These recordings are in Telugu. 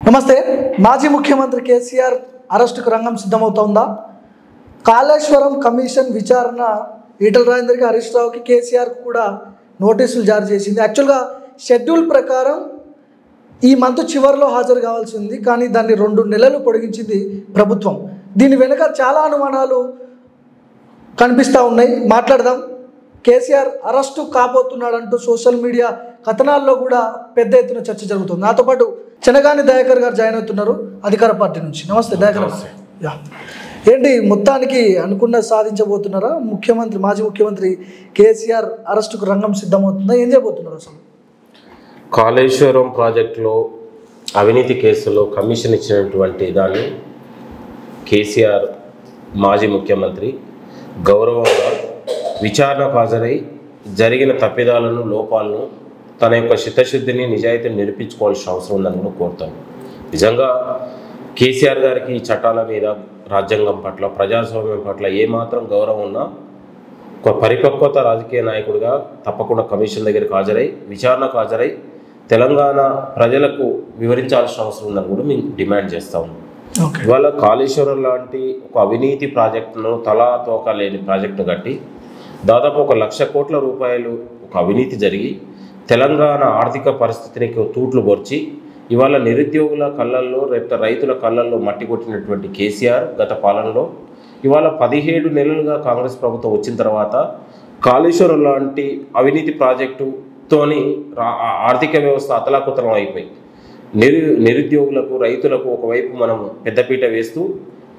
నమస్తే. మాజీ ముఖ్యమంత్రి కేసీఆర్ అరెస్టుకు రంగం సిద్ధమవుతోందా? కాళేశ్వరం కమిషన్ విచారణ ఈటల రాజేందర్కి, హరీష్ రావుకి, కేసీఆర్ కూడా నోటీసులు జారీ చేసింది. యాక్చువల్గా షెడ్యూల్ ప్రకారం ఈ మంత్ చివరిలో హాజరు కావాల్సి ఉంది, కానీ దాన్ని 2 నెలలు పొడిగించింది ప్రభుత్వం. దీని వెనుక చాలా అనుమానాలు కనిపిస్తూ ఉన్నాయి. మాట్లాడదాం. కేసీఆర్ అరెస్టు కాబోతున్నాడంటూ సోషల్ మీడియా కథనాల్లో కూడా పెద్ద ఎత్తున చర్చ జరుగుతుంది. నాతో పాటు చెనగాని దయాకర్ గారు జాయిన్ అవుతున్నారు, అధికార పార్టీ నుంచి. నమస్తే దయాకర్. ఏంటి మొత్తానికి అనుకున్న సాధించబోతున్నారా? మాజీ ముఖ్యమంత్రి కేసీఆర్ అరెస్టుకు రంగం సిద్ధమవుతుందా? ఏం చేయబోతున్నారు అసలు? కాళేశ్వరం ప్రాజెక్టులో అవినీతి కేసులో కమిషన్ ఇచ్చినటువంటి దాన్ని కేసీఆర్ మాజీ ముఖ్యమంత్రి గౌరవంగా విచారణకు హాజరై జరిగిన తప్పిదాలను, లోపాలను, తన యొక్క చిత్తశుద్ధిని, నిజాయితీని నిరూపించుకోవాల్సిన అవసరం ఉందని కూడా కోరుతాను. నిజంగా కేసీఆర్ గారికి ఈ చట్టాల మీద, రాజ్యాంగం పట్ల, ప్రజాస్వామ్యం పట్ల ఏమాత్రం గౌరవం ఉన్నా ఒక పరిపక్వత రాజకీయ నాయకుడిగా తప్పకుండా కమిషన్ దగ్గరికి హాజరై, విచారణకు హాజరై తెలంగాణ ప్రజలకు వివరించాల్సిన అవసరం ఉందని కూడా మేము డిమాండ్ చేస్తూ ఉన్నాం. ఇవాళ కాళేశ్వరం లాంటి ఒక అవినీతి ప్రాజెక్టును, తలా తోక లేని ప్రాజెక్టును కట్టి దాదాపు 1,00,000 కోట్ల రూపాయలు ఒక అవినీతి జరిగి తెలంగాణ ఆర్థిక పరిస్థితిని తూట్లు పొడిచి ఇవాళ నిరుద్యోగుల కళ్ళల్లో, రైతుల కళ్ళల్లో మట్టి కొట్టినటువంటి కేసీఆర్ గత పాలనలో ఇవాళ 17 నెలలుగా కాంగ్రెస్ ప్రభుత్వం వచ్చిన తర్వాత కాళేశ్వరం లాంటి అవినీతి ప్రాజెక్టుతోని ఆర్థిక వ్యవస్థ అతలాకుతలం అయిపోయి నిరుద్యోగులకు, రైతులకు ఒకవైపు మనం పెద్దపీట వేస్తూ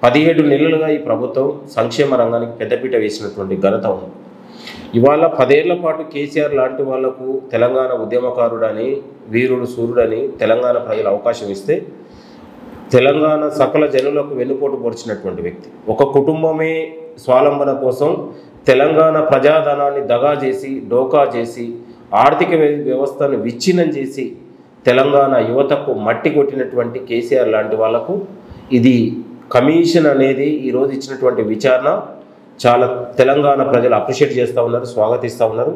17 నెలలుగా ఈ ప్రభుత్వం సంక్షేమ రంగానికి పెద్దపీట వేసినటువంటి ఘనత ఉంది. ఇవాళ 10 ఏళ్ల పాటు కేసీఆర్ లాంటి వాళ్లకు తెలంగాణ ఉద్యమకారుడని, వీరుడు, సూర్యుడని తెలంగాణ ప్రజలు అవకాశం ఇస్తే తెలంగాణ సకల జనులకు వెన్నుపోటు పొడిచినటువంటి వ్యక్తి, ఒక కుటుంబమే స్వాలంబన కోసం తెలంగాణ ప్రజాధనాన్ని దగా చేసి, డోకా చేసి, ఆర్థిక వ్యవస్థను విచ్ఛిన్నం చేసి తెలంగాణ యువతకు మట్టి కొట్టినటువంటి కేసీఆర్ లాంటి వాళ్లకు ఇది కమిషన్ అనేది ఈరోజు ఇచ్చినటువంటి విచారణ చాలా తెలంగాణ ప్రజలు అప్రిషియేట్ చేస్తూ ఉన్నారు, స్వాగతిస్తూ ఉన్నారు.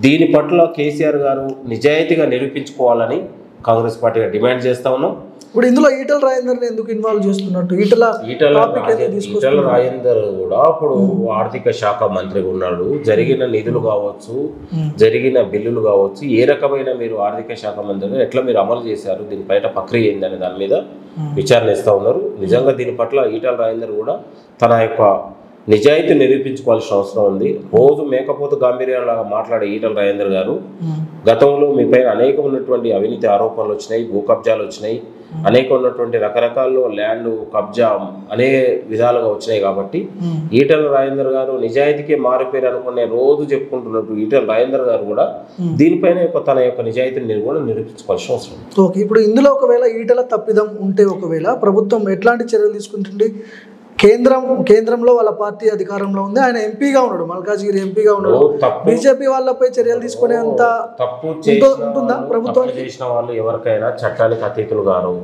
దీని పట్ల కేసీఆర్ గారు నిజాయితీగా నిరూపించుకోవాలని కాంగ్రెస్ పార్టీగా డిమాండ్ చేస్తూ ఉన్నాం. ఇప్పుడు ఇందులో ఈటల రాజేందర్ని ఎందుకు ఇన్వాల్వ్ చేస్తున్నట్టు? ఈటల రాజేందర్ కూడా అప్పుడు ఆర్థిక శాఖ మంత్రిగా ఉన్నాడు. జరిగిన నిధులు కావచ్చు, జరిగిన బిల్లులు కావచ్చు, ఏ రకమైన మీరు ఆర్థిక శాఖ మంత్రిగా ఎట్లా మీరు అమలు చేశారు, దీని బయట ప్రక్రియ ఏందనే దాని మీద విచారణ ఇస్తూ ఉన్నారు. నిజంగా దీని పట్ల ఈటల రాజేందర్ కూడా తన యొక్క నిజాయితీ నిరూపించుకోవాల్సిన అవసరం ఉంది. రోజు మేకపోతు గాంభీర్యంలాగా మాట్లాడే ఈటల రాజేందర్ గారు గతంలో మీ పైన అనేక ఉన్నటువంటి అవినీతి ఆరోపణలు వచ్చినాయి, భూ కబ్జాలు వచ్చినాయి, అనేక ఉన్నటువంటి రకరకాల ల్యాండ్ కబ్జా అనేక విధాలుగా వచ్చినాయి. కాబట్టి ఈటల రాజేందర్ గారు నిజాయితీకే మారిపోయారు అనుకునే రోజు చెప్పుకుంటున్నట్టు ఈటల రాజేందర్ గారు కూడా దీనిపైన తన యొక్క నిజాయితీని కూడా నిరూపించుకోవాల్సిన అవసరం. ఓకే, ఇప్పుడు ఇందులో ఒకవేళ ఈటల తప్పిదం ఉంటే ఒకవేళ ప్రభుత్వం ఎట్లాంటి చర్యలు తీసుకుంటుంది? కేంద్రంలో వాళ్ళ పార్టీ అధికారంలో ఉంది, ఆయన ఎంపీగా ఉన్నాడు, మల్కాజ్గిరి ఎంపీగా ఉన్నాడు. బీజేపీ వాళ్ళపై చర్యలు తీసుకునే అంత తప్పు ఉంటుందా ప్రభుత్వం? చేసిన వాళ్ళు ఎవరికైనా చట్టానికి అతీతులు గారు.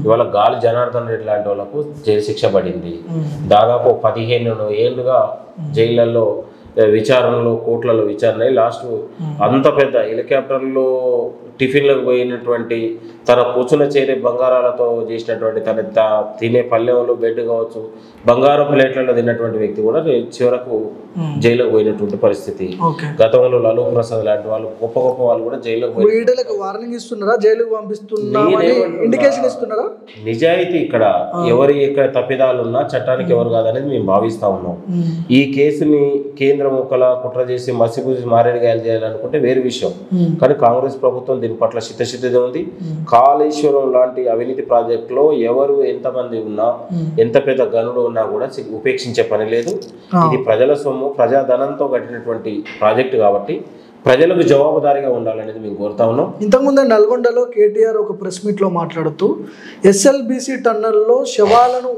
ఇవాళ గాలి జనార్దన్ రెడ్డి లాంటి వాళ్ళకు జైలు శిక్ష పడింది. దాదాపు 15 ఏళ్లుగా జైళ్లలో విచారణలో, కోర్టులలో విచారణ. లాస్ట్ అంత పెద్ద హెలికాప్టర్లో టిఫిన్లకు పోయినటువంటి, తన కూర్చున్న చేరే బంగారాలతో చేసినటువంటి, తన తినే పల్లెంలో బెడ్ కావచ్చు, బంగారం ప్లేట్లలో తిన్నటువంటి వ్యక్తి కూడా చివరకు జైలుకు పోయినటువంటి పరిస్థితి. గతంలో లలూ ప్రసాద్ లాంటి వాళ్ళు, గొప్ప గొప్ప వాళ్ళు కూడా జైలుకు పోయి వార్నింగ్ ఇస్తున్నారా, జైలుకు ఇండికేషన్ ఇస్తున్నారా? నిజాయితీ ఇక్కడ ఎవరి ఎక్కడ తప్పిదాలు ఉన్నా చట్టానికి ఎవరు కాదనేది మేము భావిస్తా ఉన్నాం. ఈ కేసుని కేంద్రం ఒకలా కుట్ర చేసి మసిపూసి మారేడుగాయలు చేయాలనుకుంటే వేరే విషయం. కానీ కాంగ్రెస్ ప్రభుత్వం దీని పట్ల చిత్తశుద్ధిగా ఉంది. కాళేశ్వరం లాంటి అవినీతి ప్రాజెక్టులో ఎవరు ఎంతమంది ఉన్నా, ఎంత పెద్ద గనుడు ఉన్నా కూడా ఉపేక్షించే పని లేదు. ఇది ప్రజల సొమ్ము, ప్రజాధనంతో కట్టినటువంటి ప్రాజెక్టు కాబట్టి ప్రజలకు జవాబుదారీగా ఉండాలనేది మేము కోరుతా ఉన్నాం. ఇంతకుముందే నల్గొండలో కేటీఆర్ ఒక ప్రెస్ మీట్లో మాట్లాడుతూ ఎస్ఎల్బీసీ టన్నల్లో శవాలను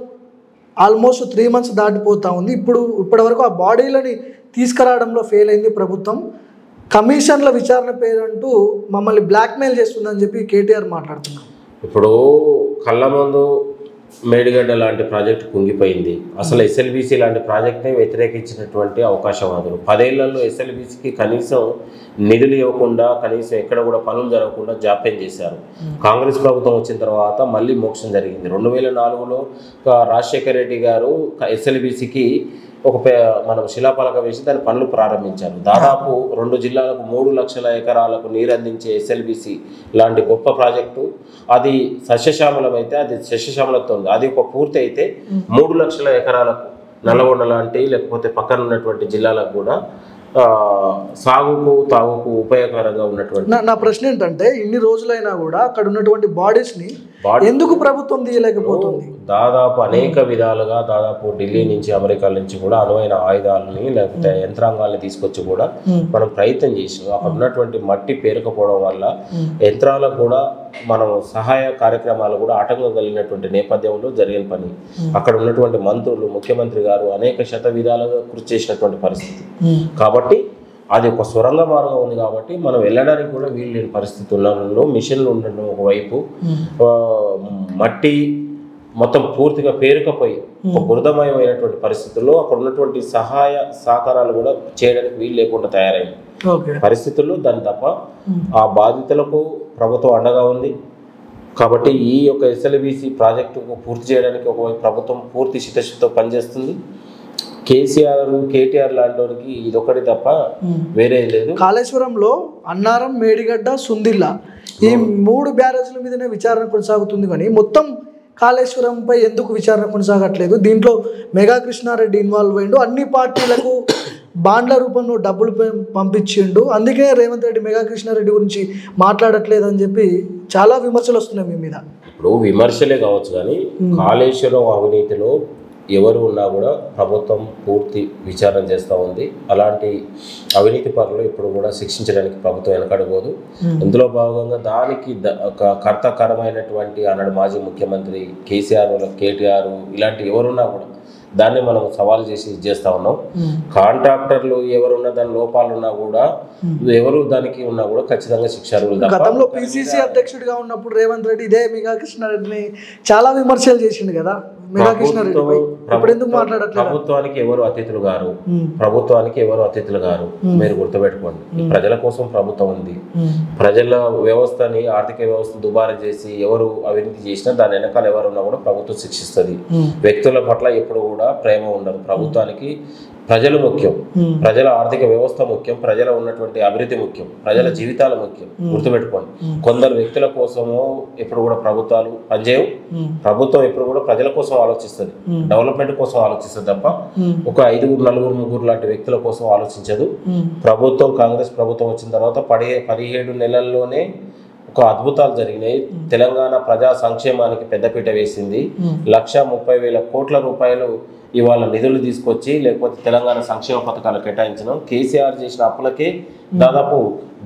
ఆల్మోస్ట్ 3 months దాటిపోతా ఉంది. ఇప్పటి వరకు ఆ బాడీలని తీసుకురావడంలో ఫెయిల్ అయింది ప్రభుత్వం. కమిషన్ల విచారణ పేరంటూ మమ్మల్ని బ్లాక్మెయిల్ చేస్తుందని చెప్పి కేటీఆర్ మాట్లాడుతున్నారు. ఇప్పుడు కళ్ళ ముందు మేడిగడ్డ లాంటి ప్రాజెక్టు కుంగిపోయింది. అసలు ఎస్ఎల్బీసీ లాంటి ప్రాజెక్ట్ని వ్యతిరేకించినటువంటి అవకాశవాదులు 10 ఏళ్లలో ఎస్ఎల్బీసీకి కనీసం నిధులు ఇవ్వకుండా, కనీసం ఎక్కడ కూడా పనులు జరగకుండా జాప్యం చేశారు. కాంగ్రెస్ ప్రభుత్వం వచ్చిన తర్వాత మళ్ళీ మోక్షం జరిగింది. 2004లో రాజశేఖర రెడ్డి గారు ఎస్ఎల్బీసీకి మనం శిలాఫలకం వేసి దాని పనులు ప్రారంభించారు. దాదాపు 2 జిల్లాలకు 3 లక్షల ఎకరాలకు నీరు అందించే ఎస్ఎల్బీసీ లాంటి గొప్ప ప్రాజెక్టు అది సస్యశ్యామలమైతే, అది సస్యశ్యామలతో ఉంది. అది పూర్తి అయితే 3 లక్షల ఎకరాలకు నల్లగొండ లాంటి లేకపోతే పక్కన ఉన్నటువంటి జిల్లాలకు కూడా సాగుకు తాగుకు ఉపయోగకరంగా ఉన్నటువంటి. నా ప్రశ్న ఏంటంటే, ఇన్ని రోజులైనా కూడా అక్కడ ఉన్నటువంటి బాడీస్ని ఎందుకు ప్రభుత్వం తీయలేకపోతుంది? దాదాపు అనేక విధాలుగా, దాదాపు ఢిల్లీ నుంచి, అమెరికా నుంచి కూడా అనువైన ఆయుధాలని లేకపోతే యంత్రాంగాల్ని తీసుకొచ్చి కూడా మనం ప్రయత్నం చేసాం. అక్కడ ఉన్నటువంటి మట్టి పేరుకపోవడం వల్ల యంత్రాలకు కూడా మనం సహాయ కార్యక్రమాలు కూడా ఆటంకం కలిగినటువంటి నేపథ్యంలో జరిగిన పని. అక్కడ ఉన్నటువంటి మంత్రులు, ముఖ్యమంత్రి గారు అనేక శత విధాలుగా కృషి చేసినటువంటి పరిస్థితి. కాబట్టి అది ఒక సొరంగ మార్గం ఉంది కాబట్టి మనం వెళ్ళడానికి కూడా వీలు లేని పరిస్థితులలో మిషన్లు ఉండడం ఒకవైపు, మట్టి మొత్తం పూర్తిగా పేరుకపోయి ఒక బురదమయమైనటువంటి పరిస్థితుల్లో అక్కడ ఉన్నటువంటి సహాయ సహకారాలు కూడా చేయడానికి వీలు లేకుండా తయారైంది పరిస్థితుల్లో. దాని తప్ప ఆ బాధితులకు ప్రభుత్వం అండగా ఉంది. కాబట్టి ఈ యొక్క ఎస్ఎల్బీసీ ప్రాజెక్టుకు పూర్తి చేయడానికి ఒకవైపు ప్రభుత్వం పూర్తి చిత్తశుద్ధితో పనిచేస్తుంది. కేసీఆర్, కేటీఆర్ లాంటి వారికి ఇదొకటి తప్ప వేరే లేదు. కాళేశ్వరంలో అన్నారం, మేడిగడ్డ, సుందిల్లా ఈ 3 బ్యారేజ్ల మీదనే విచారణ కొనసాగుతుంది, కానీ మొత్తం కాళేశ్వరంపై ఎందుకు విచారణ కొనసాగట్లేదు? దీంట్లో మెగా కృష్ణారెడ్డి ఇన్వాల్వ్ అయ్యిండు, అన్ని పార్టీలకు బాండ్ల రూపంలో డబ్బులు పంపించిండు, అందుకే రేవంత్ రెడ్డి మెగా కృష్ణారెడ్డి గురించి మాట్లాడట్లేదు అని చెప్పి చాలా విమర్శలు వస్తున్నాయి మీ మీద. ఇప్పుడు విమర్శలే కావచ్చు, కానీ కాళేశ్వరం అవినీతిలో ఎవరు ఉన్నా కూడా ప్రభుత్వం పూర్తి విచారణ చేస్తూ ఉంది. అలాంటి అవినీతి పరులు ఇప్పుడు కూడా శిక్షించడానికి ప్రభుత్వం వెనకడబోదు. ఇందులో భాగంగా దానికి కర్తకరమైనటువంటి ఆనాడు మాజీ ముఖ్యమంత్రి కేసీఆర్, కేటీఆర్ ఇలాంటి ఎవరున్నా కూడా దాన్ని మనం సవాల్ చేసి చేస్తూ ఉన్నాం. కాంట్రాక్టర్లు ఎవరున్నా, దాని లోపాలు ఉన్నా కూడా, ఎవరు దానికి ఉన్నా కూడా ఖచ్చితంగా శిక్షార్హులు. గతంలో పిసిసి అధ్యక్షుడిగా ఉన్నప్పుడు రేవంత్ రెడ్డి ఇదే మెగా కృష్ణారెడ్డిని చాలా విమర్శలు చేసిండు కదా. ప్రభుత్వానికి ఎవరు అతిథులు గారు, ప్రభుత్వానికి ఎవరు అతిథులు గారు మీరు గుర్తుపెట్టుకోండి. ప్రజల కోసం ప్రభుత్వం ఉంది. ప్రజల వ్యవస్థని, ఆర్థిక వ్యవస్థ దుబారా చేసి ఎవరు అవినీతి చేసినా దాని వెనకాల ఎవరున్నా కూడా ప్రభుత్వం శిక్షిస్తుంది. వ్యక్తుల పట్ల ఎప్పుడు కూడా ప్రేమ ఉండదు. ప్రభుత్వానికి ప్రజలు ముఖ్యం, ప్రజల ఆర్థిక వ్యవస్థ ముఖ్యం, ప్రజల ఉన్నటువంటి అభివృద్ధి ముఖ్యం, ప్రజల జీవితాలు ముఖ్యం. గుర్తుపెట్టుకోండి, కొందరు వ్యక్తుల కోసమో ఎప్పుడు కూడా ప్రభుత్వాలు పనిచేయవు. ప్రభుత్వం ఎప్పుడు కూడా ప్రజల కోసం ఆలోచిస్తుంది, డెవలప్మెంట్ కోసం ఆలోచిస్తుంది తప్ప ఒక 5, 4, 3 లాంటి వ్యక్తుల కోసం ఆలోచించదు. ప్రభుత్వం, కాంగ్రెస్ ప్రభుత్వం వచ్చిన తర్వాత 17 నెలల్లోనే ఒక అద్భుతాలు జరిగినాయి. తెలంగాణ ప్రజా సంక్షేమానికి పెద్దపీట వేసింది. 1,30,000 కోట్ల రూపాయలు ఇవాళ నిధులు తీసుకొచ్చి, లేకపోతే తెలంగాణ సంక్షేమ పథకాలు కేటాయించడం. కేసీఆర్ చేసిన అప్పులకే దాదాపు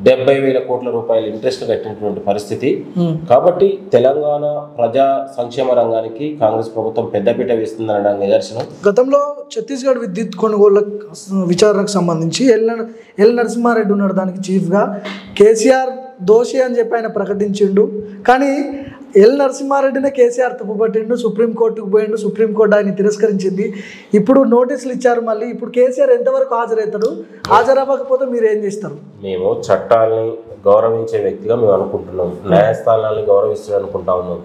70,000 కోట్ల రూపాయలు ఇంట్రెస్ట్ కట్టినటువంటి పరిస్థితి. కాబట్టి తెలంగాణ ప్రజా సంక్షేమ రంగానికి కాంగ్రెస్ ప్రభుత్వం పెద్దపీట వేస్తుందనడం నిదర్శనం. గతంలో ఛత్తీస్గఢ్ విద్యుత్ కొనుగోళ్ల విచారణకు సంబంధించి ఎల్ నరసింహారెడ్డి ఉన్నాడు దానికి చీఫ్గా. కేసీఆర్ దోషి అని చెప్పి ఆయన ప్రకటించిండు, కానీ ఎల్ నరసింహారెడ్డినే కేసీఆర్ తప్పుపట్టిండు, సుప్రీంకోర్టుకు పోయిండు, సుప్రీంకోర్టు ఆయన తిరస్కరించింది. ఇప్పుడు నోటీసులు ఇచ్చారు మళ్ళీ. ఇప్పుడు కేసీఆర్ ఎంతవరకు హాజరవుతాడు? హాజరవ్వకపోతే మీరు ఏం చేస్తారు? మేము చట్టాలని గౌరవించే వ్యక్తిగా మేము అనుకుంటున్నాం, న్యాయస్థానాన్ని గౌరవిస్తూ అనుకుంటా ఉన్నాం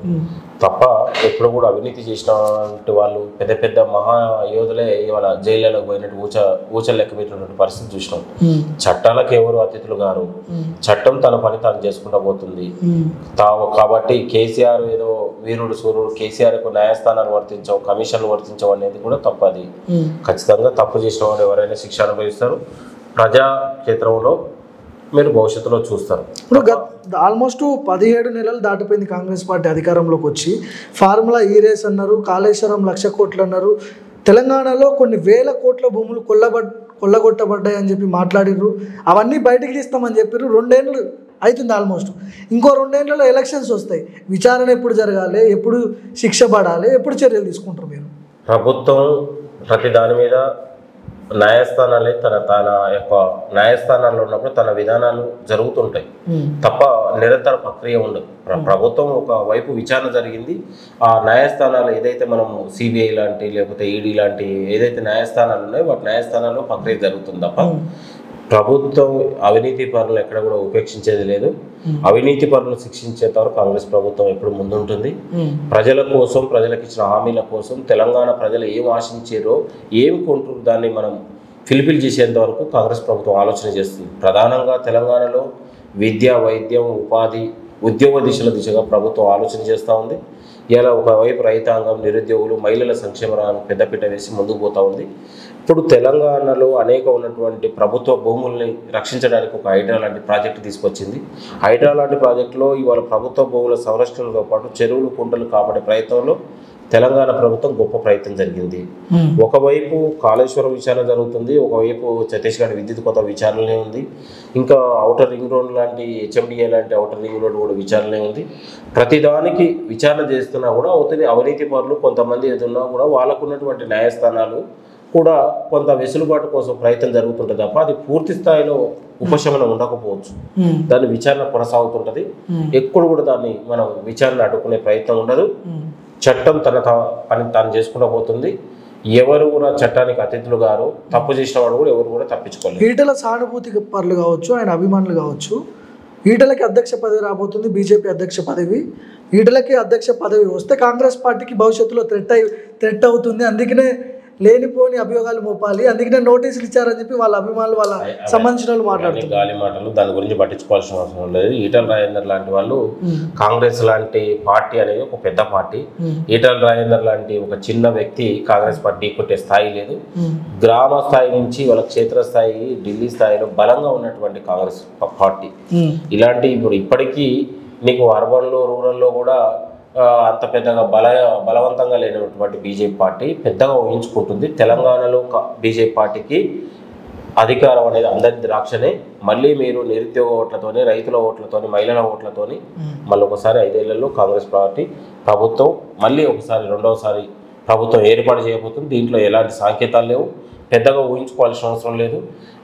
తప్ప ఎప్పుడు కూడా అవినీతి చేసినటువంటి వాళ్ళు పెద్ద పెద్ద మహాయోధులే ఇవాళ జైళ్ళకు పోయినట్టు ఊచలు లెక్క పెట్టినటువంటి పరిస్థితి చూసినాం. చట్టాలకు ఎవరు అతిథులు గారు, చట్టం తన పని తాను చేసుకుంటా పోతుంది. కాబట్టి కేసీఆర్ ఏదో వీరుడు సూర్యుడు, కేసీఆర్కు న్యాయస్థానాలు వర్తించవు, కమిషన్లు వర్తించవు అనేది కూడా తప్పది. ఖచ్చితంగా తప్పు చేసిన వారు ఎవరైనా శిక్ష అనుభవిస్తారు. ప్రజాక్షేత్రంలో మీరు భవిష్యత్తులో చూస్తారు. ఇప్పుడు ఆల్మోస్ట్ 17 నెలలు దాటిపోయింది కాంగ్రెస్ పార్టీ అధికారంలోకి వచ్చి. ఫార్ములా ఈ రేస్ అన్నారు, కాళేశ్వరం 1,00,000 కోట్లు అన్నారు, తెలంగాణలో కొన్ని వేల కోట్ల భూములు కొల్లగొట్టబడ్డాయి అని చెప్పి మాట్లాడిర్రు. అవన్నీ బయటకు తీస్తామని చెప్పారు. 2 ఏళ్ళు అవుతుంది ఆల్మోస్ట్. ఇంకో 2 ఏళ్లలో ఎలక్షన్స్ వస్తాయి. విచారణ ఎప్పుడు జరగాలి, ఎప్పుడు శిక్ష పడాలి, ఎప్పుడు చర్యలు తీసుకుంటారు మీరు? ప్రభుత్వం ప్రతి దాని మీద న్యాయస్థానాలే తన యొక్క న్యాయస్థానాల్లో ఉన్నప్పుడు తన విధానాలు జరుగుతుంటాయి తప్ప నిరంతర ప్రక్రియ ఉండదు. ప్రభుత్వం ఒక వైపు విచారణ జరిగింది, ఆ న్యాయస్థానాలు ఏదైతే మనం సిబిఐ లాంటి లేకపోతే ఈడీ లాంటి ఏదైతే న్యాయస్థానాలు ఉన్నాయో వాటి న్యాయస్థానాల్లో ప్రక్రియ జరుగుతుంది తప్ప ప్రభుత్వం అవినీతి పరులు ఎక్కడ కూడా ఉపేక్షించేది లేదు. అవినీతి పరులను శిక్షించేంత వరకు కాంగ్రెస్ ప్రభుత్వం ఎప్పుడు ముందుంటుంది. ప్రజల కోసం, ప్రజలకు ఇచ్చిన హామీల కోసం తెలంగాణ ప్రజలు ఏం ఆశించారో ఏం కొంటారో దాన్ని మనం ఫిల్ఫిల్ చేసేంత వరకు కాంగ్రెస్ ప్రభుత్వం ఆలోచన చేస్తుంది. ప్రధానంగా తెలంగాణలో విద్య, వైద్యం, ఉపాధి, ఉద్యోగ దిశగా ప్రభుత్వం ఆలోచన చేస్తూ ఉంది. ఇలా ఒకవైపు రైతాంగం, నిరుద్యోగులు, మహిళల సంక్షేమాలను పెద్దపీట వేసి ముందుకు పోతూ ఉంది. ఇప్పుడు తెలంగాణలో అనేక ఉన్నటువంటి ప్రభుత్వ భూముల్ని రక్షించడానికి ఒక హైడ్రా లాంటి ప్రాజెక్టు తీసుకొచ్చింది. హైడ్రా లాంటి ప్రాజెక్టులో ఇవాళ ప్రభుత్వ భూముల సంరక్షణతో పాటు చెరువులు, కుంటలు కాపాడే ప్రయత్నంలో తెలంగాణ ప్రభుత్వం గొప్ప ప్రయత్నం జరిగింది. ఒకవైపు కాళేశ్వరం విచారణ జరుగుతుంది, ఒకవైపు ఛత్తీస్గఢ్ విద్యుత్ కొత్త విచారణనే ఉంది, ఇంకా ఔటర్ రింగ్ రోడ్ లాంటి హెచ్ఎండిఏ లాంటి ఔటర్ రింగ్ రోడ్ కూడా విచారణనే ఉంది. ప్రతిదానికి విచారణ చేస్తున్నా కూడా అవుతుంది. అవినీతి పరులు కొంతమంది ఏదన్నా కూడా వాళ్ళకున్నటువంటి న్యాయస్థానాలు కూడా కొంత వెసులుబాటు కోసం ప్రయత్నం జరుగుతుంటుంది తప్ప అది పూర్తి స్థాయిలో ఉపశమనం ఉండకపోవచ్చు. దాని విచారణ కొనసాగుతుంటుంది. ఎప్పుడు కూడా దాన్ని మనం విచారణ అడ్డుకునే ప్రయత్నం ఉండదు. చట్టం తన పని తాను చేసుకుంటూ పోతుంది. ఎవరు కూడా చట్టానికి అతిథులు గారు, తప్పు చేసిన వాడు కూడా ఎవరు కూడా తప్పించుకోలేదు. ఈటల సానుభూతి పరులు కావచ్చు, ఆయన అభిమానులు కావచ్చు, ఈటలకి అధ్యక్ష పదవి రాబోతుంది, బీజేపీ అధ్యక్ష పదవి. ఈటలకి అధ్యక్ష పదవి వస్తే కాంగ్రెస్ పార్టీకి భవిష్యత్తులో థ్రెట్ అవుతుంది, అందుకనే లేనిపోని అభియోగాలు మోపాలి, అందుకనే నోటీసులు ఇచ్చారని చెప్పి వాళ్ళ అభిమానులు, వాళ్ళ సంబంధించిన వాళ్ళు మాట్లాడుతున్నారు. గాలి మాటలు, దాని గురించి పట్టించుకోవాల్సిన అవసరం లేదు. ఈటల రాజేందర్ లాంటి వాళ్ళు, కాంగ్రెస్ లాంటి పార్టీ అనేది ఒక పెద్ద పార్టీ. ఈటల రాజేందర్ లాంటి ఒక చిన్న వ్యక్తి కాంగ్రెస్ పార్టీ కొట్టే స్థాయి లేదు. గ్రామ స్థాయి నుంచి వాళ్ళ క్షేత్రస్థాయి, ఢిల్లీ స్థాయిలో బలంగా ఉన్నటువంటి కాంగ్రెస్ పార్టీ. ఇలాంటి ఇప్పటికీ నీకు అర్బన్లో, రూరల్లో కూడా అంత పెద్దగా బలవంతంగా లేనటువంటి బీజేపీ పార్టీ పెద్దగా ఊహించుకుంటుంది. తెలంగాణలో బీజేపీ పార్టీకి అధికారం అనేది అందరి ద్రాక్షనే. మళ్ళీ మీరు నిరుద్యోగ ఓట్లతోని, రైతుల ఓట్లతోని, మహిళల ఓట్లతోని మళ్ళీ ఒకసారి 5 ఏళ్లలో కాంగ్రెస్ పార్టీ ప్రభుత్వం మళ్ళీ ఒకసారి రెండవసారి ప్రభుత్వం ఏర్పాటు చేయబోతుంది. దీంట్లో ఎలాంటి సంకేతాలు లేవు, పెద్దగా ఊహించుకోవాల్సిన అవసరం లేదు.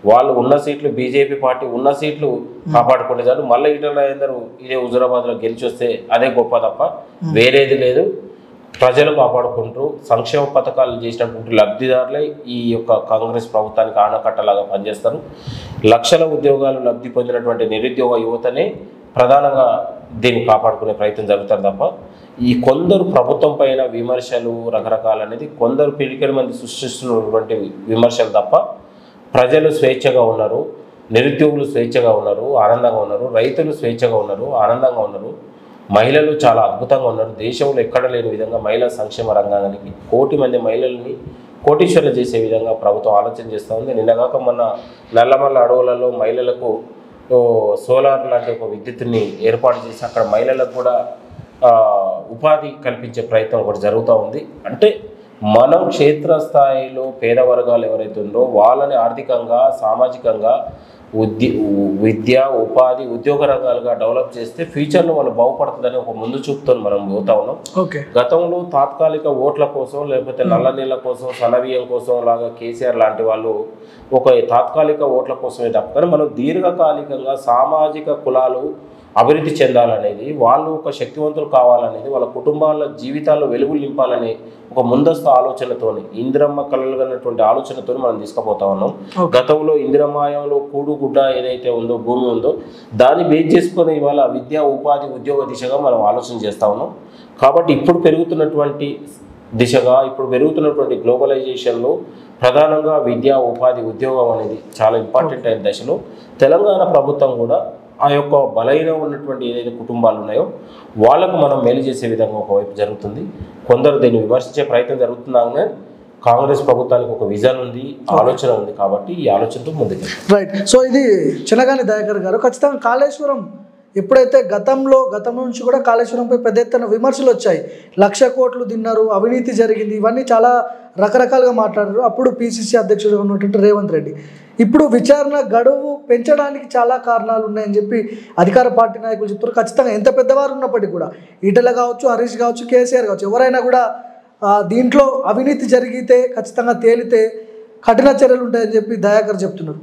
వాళ్ళు ఉన్న సీట్లు, బీజేపీ పార్టీ ఉన్న సీట్లు కాపాడుకుంటే చాలు. మళ్ళీ ఈటల రాజేందర్ ఇదే హుజూరాబాద్లో గెలిచి వస్తే అదే గొప్ప తప్ప వేరేది లేదు. ప్రజలు కాపాడుకుంటూ సంక్షేమ పథకాలు చేసినటువంటి లబ్ధిదారులే ఈ యొక్క కాంగ్రెస్ ప్రభుత్వానికి ఆనకట్టలాగా పనిచేస్తారు. లక్షల ఉద్యోగాలు లబ్ధి పొందినటువంటి నిరుద్యోగ యువతనే ప్రధానంగా దీన్ని కాపాడుకునే ప్రయత్నం జరుగుతారు తప్ప ఈ కొందరు ప్రభుత్వం పైన విమర్శలు రకరకాలు అనేది కొందరు పిలికెడు మంది సృష్టిస్తున్నటువంటి విమర్శలు తప్ప ప్రజలు స్వేచ్ఛగా ఉన్నారు, నిరుద్యోగులు స్వేచ్ఛగా ఉన్నారు, ఆనందంగా ఉన్నారు, రైతులు స్వేచ్ఛగా ఉన్నారు, ఆనందంగా ఉన్నారు, మహిళలు చాలా అద్భుతంగా ఉన్నారు. దేశంలో ఎక్కడ లేని విధంగా మహిళా సంక్షేమ రంగానికి 1 కోటి మంది మహిళల్ని కోటీశ్వర్లు చేసే విధంగా ప్రభుత్వం ఆలోచన చేస్తూ ఉంది. నిన్నగాక మొన్న నల్లమల్ల అడవులలో మహిళలకు సోలార్ లాంటి ఒక విద్యుత్తుని ఏర్పాటు చేసి అక్కడ మహిళలకు కూడా ఉపాధి కల్పించే ప్రయత్నం ఒకటి జరుగుతూ ఉంది. అంటే మనం క్షేత్రస్థాయిలో పేద వర్గాలు ఎవరైతే ఉందో వాళ్ళని ఆర్థికంగా, సామాజికంగా, విద్య, ఉపాధి, ఉద్యోగ రంగాలుగా డెవలప్ చేస్తే ఫ్యూచర్లో వాళ్ళు బాగుపడుతుందని ఒక ముందు చూపుతో మనం పోతా ఉన్నాం. గతంలో తాత్కాలిక ఓట్ల కోసం లేకపోతే నల్ల నీళ్ళ కోసం, సన్నబియ్యం కోసం లాగా కేసీఆర్ లాంటి వాళ్ళు ఒక తాత్కాలిక ఓట్ల కోసమే తప్ప కానీ మనం దీర్ఘకాలికంగా సామాజిక కులాలు అభివృద్ధి చెందాలనేది, వాళ్ళు ఒక శక్తివంతులు కావాలనేది, వాళ్ళ కుటుంబాల జీవితాల్లో వెలుగులు నింపాలనే ఒక ముందస్తు ఆలోచనతోని, ఇందిరమ్మ కలలుగన్నటువంటి ఆలోచనతో మనం తీసుకుపోతా ఉన్నాం. గతంలో ఇందిరమ్మాయంలో కూడు గుడ్డ ఏదైతే ఉందో, భూమి ఉందో దాన్ని బేస్ చేసుకొని ఇవాళ విద్య, ఉపాధి, ఉద్యోగ దిశగా మనం ఆలోచన చేస్తూ ఉన్నాం. కాబట్టి ఇప్పుడు పెరుగుతున్నటువంటి దిశగా, ఇప్పుడు పెరుగుతున్నటువంటి గ్లోబలైజేషన్లో ప్రధానంగా విద్య, ఉపాధి, ఉద్యోగం అనేది చాలా ఇంపార్టెంట్ అయిన దశలో తెలంగాణ ప్రభుత్వం కూడా ఆ యొక్క బలైన ఉన్నటువంటి ఏదైతే కుటుంబాలు ఉన్నాయో వాళ్ళకు మనం మేలు చేసే విధంగా ఒకవైపు జరుగుతుంది. కొందరు దీన్ని విమర్శించే ప్రయత్నం జరుగుతున్నాగానే కాంగ్రెస్ ప్రభుత్వానికి ఒక విజన్ ఉంది, ఆలోచన ఉంది. కాబట్టి ఈ ఆలోచనతో ముందుకు రైట్. సో ఇది చినగాని దయాకర్ గారు, ఖచ్చితంగా కాళేశ్వరం ఎప్పుడైతే గతం నుంచి కూడా కాళేశ్వరంపై పెద్ద ఎత్తున విమర్శలు వచ్చాయి. 1,00,000 కోట్లు తిన్నారు, అవినీతి జరిగింది, ఇవన్నీ చాలా రకరకాలుగా మాట్లాడారు. అప్పుడు పిసిసి అధ్యక్షుడు ఉన్నటువంటి రేవంత్ రెడ్డి ఇప్పుడు విచారణ గడువు పెంచడానికి చాలా కారణాలు ఉన్నాయని చెప్పి అధికార పార్టీ నాయకులు చెప్తారు. ఖచ్చితంగా ఎంత పెద్దవారు ఉన్నప్పటికీ కూడా ఈటల కావచ్చు, హరీష్ కావచ్చు, కేసీఆర్ కావచ్చు, ఎవరైనా కూడా దీంట్లో అవినీతి జరిగితే ఖచ్చితంగా తేలితే కఠిన చర్యలు ఉంటాయని చెప్పి దయాకర్ చెప్తున్నారు.